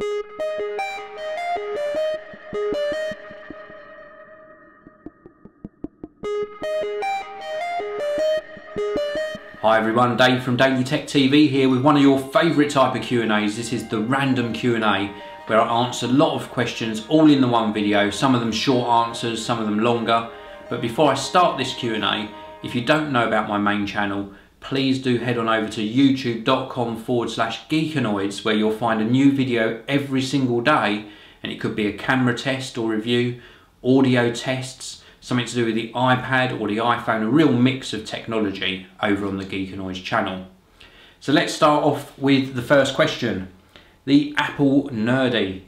Hi everyone, Dave from DailyTechTV here with one of your favourite type of Q&As. This is the random Q&A where I answer a lot of questions all in the one video, some of them short answers, some of them longer. But before I start this Q&A, if you don't know about my main channel, please do head on over to youtube.com/geekanoids where you'll find a new video every single day, and it could be a camera test or review, audio tests, something to do with the iPad or the iPhone, a real mix of technology over on the Geekanoids channel. So let's start off with the first question. The Apple Nerdy.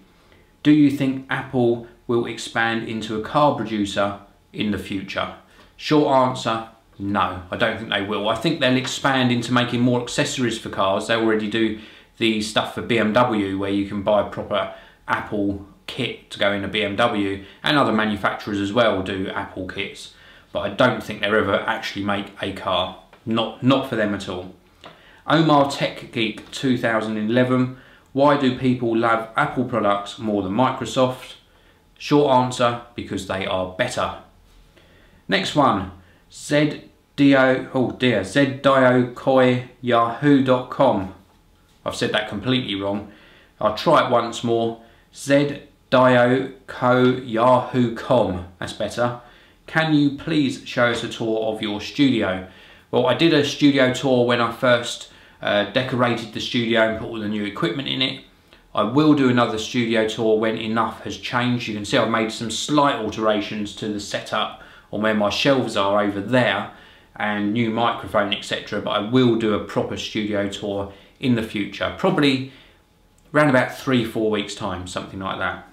Do you think Apple will expand into a car producer in the future? Short answer, no, I don't think they will. I think they'll expand into making more accessories for cars. They already do the stuff for BMW where you can buy a proper Apple kit to go in a BMW, and other manufacturers as well do Apple kits, but I don't think they'll ever actually make a car. Not for them at all. Omar Tech Geek 2011. Why do people love Apple products more than Microsoft? Short answer, because they are better. Next one. zdiokoyahoo.com. I've said that completely wrong. I'll try it once more. zdiokoyahoo.com. That's better. Can you please show us a tour of your studio? Well, I did a studio tour when I first decorated the studio and put all the new equipment in it. I will do another studio tour when enough has changed. You can see I've made some slight alterations to the setup on where my shelves are over there, and new microphone, etc. But I will do a proper studio tour in the future, probably around about 3-4 weeks time, something like that.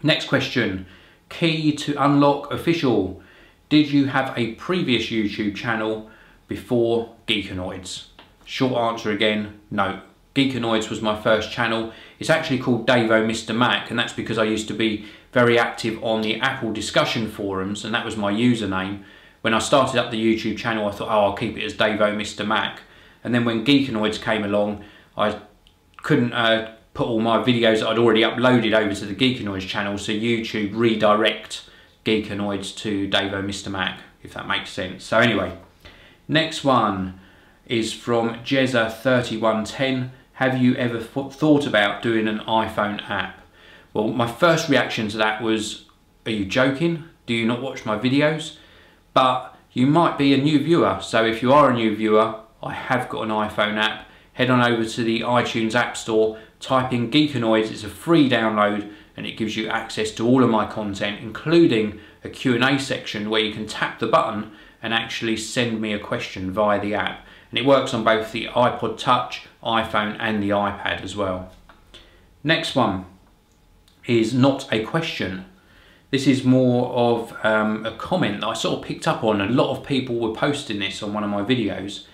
Next question. Key to Unlock Official. Did you have a previous YouTube channel before Geekanoids? Short answer again, no. Geekanoids was my first channel. It's actually called Davo Mr. Mac, and that's because I used to be very active on the Apple discussion forums, and that was my username. When I started up the YouTube channel, I thought, oh, I'll keep it as Davo Mr. Mac. And then when Geekanoids came along, I couldn't put all my videos that I'd already uploaded over to the Geekanoids channel, so YouTube redirect Geekanoids to Davo Mr. Mac, if that makes sense. So anyway, next one is from Jezza3110. Have you ever thought about doing an iPhone app? Well, my first reaction to that was, are you joking? Do you not watch my videos? But you might be a new viewer, so if you are a new viewer, I have got an iPhone app. Head on over to the iTunes App Store, type in Geekanoids, it's a free download, and it gives you access to all of my content, including a Q&A section where you can tap the button and actually send me a question via the app. And it works on both the iPod Touch, iPhone and the iPad as well. Next one is not a question. This is more of a comment that I sort of picked up on. A lot of people were posting this on one of my videos.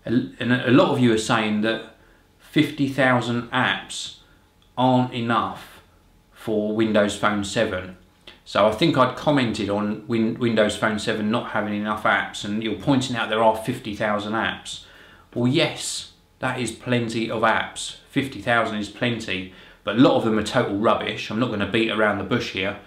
And a lot of you are saying that 50,000 apps aren't enough for Windows Phone 7. So I think I'd commented on Windows Phone 7 not having enough apps, and you're pointing out there are 50,000 apps. Well, yes, that is plenty of apps. 50,000 is plenty, but a lot of them are total rubbish. I'm not going to beat around the bush here.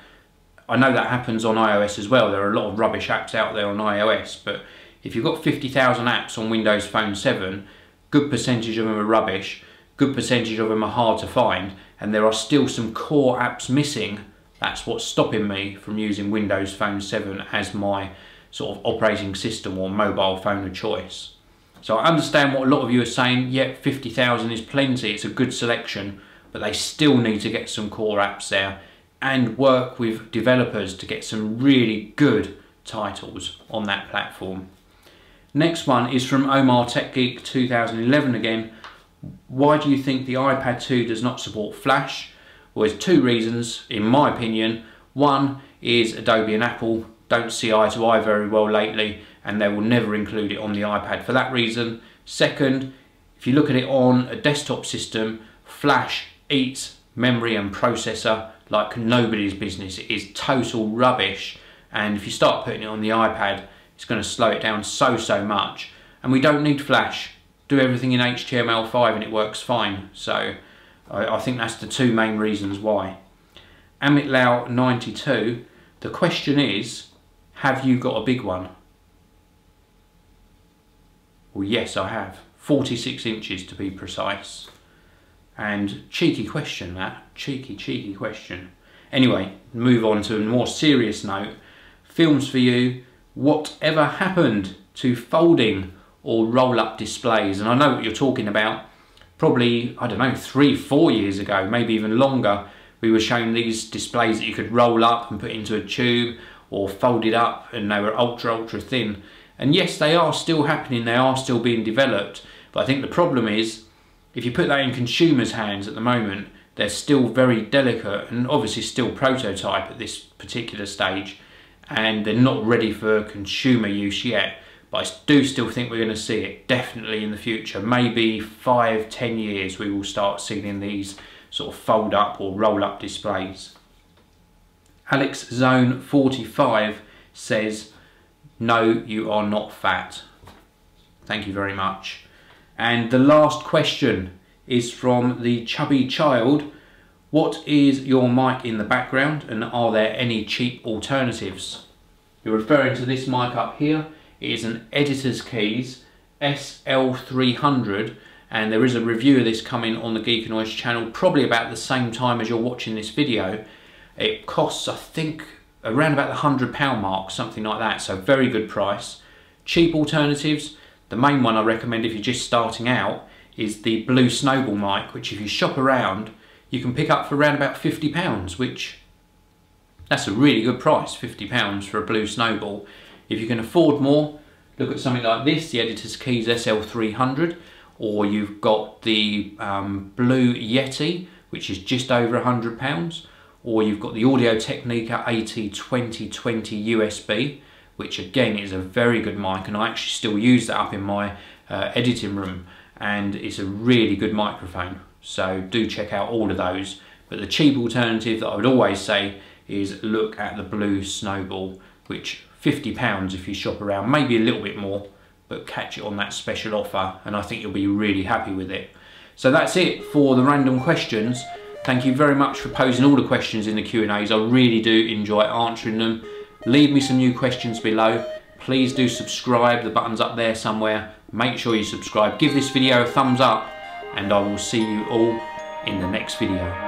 I know that happens on iOS as well. There are a lot of rubbish apps out there on iOS, but if you've got 50,000 apps on Windows Phone 7, good percentage of them are rubbish, good percentage of them are hard to find, and there are still some core apps missing. That's what's stopping me from using Windows Phone 7 as my sort of operating system or mobile phone of choice. So I understand what a lot of you are saying. Yep, 50,000 is plenty, it's a good selection, but they still need to get some core apps there and work with developers to get some really good titles on that platform. Next one is from Omar Tech Geek 2011 again. Why do you think the iPad 2 does not support Flash? Well, there's two reasons, in my opinion. One is Adobe and Apple don't see eye to eye very well lately, and they will never include it on the iPad for that reason. Second, if you look at it on a desktop system, Flash eats memory and processor like nobody's business. It is total rubbish, and if you start putting it on the iPad, it's going to slow it down so much. And we don't need Flash. Do everything in HTML5 and it works fine. So I think that's the two main reasons why. Amitlau92, the question is, have you got a big one? Well, yes, I have. 46 inches to be precise. And cheeky question that, cheeky question. Anyway, move on to a more serious note. Films for you, whatever happened to folding or roll-up displays? And I know what you're talking about. Probably, I don't know, 3-4 years ago, maybe even longer, we were showing these displays that you could roll up and put into a tube or fold it up, and they were ultra thin. And yes, they are still happening, they are still being developed, but I think the problem is, if you put that in consumers' hands at the moment, they're still very delicate and obviously still prototype at this particular stage, and they're not ready for consumer use yet. But I do still think we're going to see it definitely in the future. Maybe 5-10 years we will start seeing these sort of fold up or roll up displays. Alex Zone 45 says, no, you are not fat. Thank you very much. And the last question is from the Chubby Child. What is your mic in the background, and are there any cheap alternatives? You're referring to this mic up here. It is an Editor's Keys SL300, and there is a review of this coming on the Geek and Noise channel probably about the same time as you're watching this video. It costs, I think, around about the £100 mark, something like that, so very good price. Cheap alternatives, the main one I recommend if you're just starting out is the Blue Snowball mic, which if you shop around you can pick up for around about £50, which that's a really good price, £50 for a Blue Snowball. If you can afford more, look at something like this, the Editor's Keys SL300, or you've got the Blue Yeti, which is just over £100, or you've got the Audio Technica AT2020 USB, which again is a very good mic, and I actually still use that up in my editing room, and it's a really good microphone. So do check out all of those. But the cheap alternative that I would always say is look at the Blue Snowball, which £50 if you shop around, maybe a little bit more, but catch it on that special offer and I think you'll be really happy with it. So that's it for the random questions. Thank you very much for posing all the questions in the Q&As. I really do enjoy answering them. Leave me some new questions below. Please do subscribe, the button's up there somewhere. Make sure you subscribe, give this video a thumbs up, and I will see you all in the next video.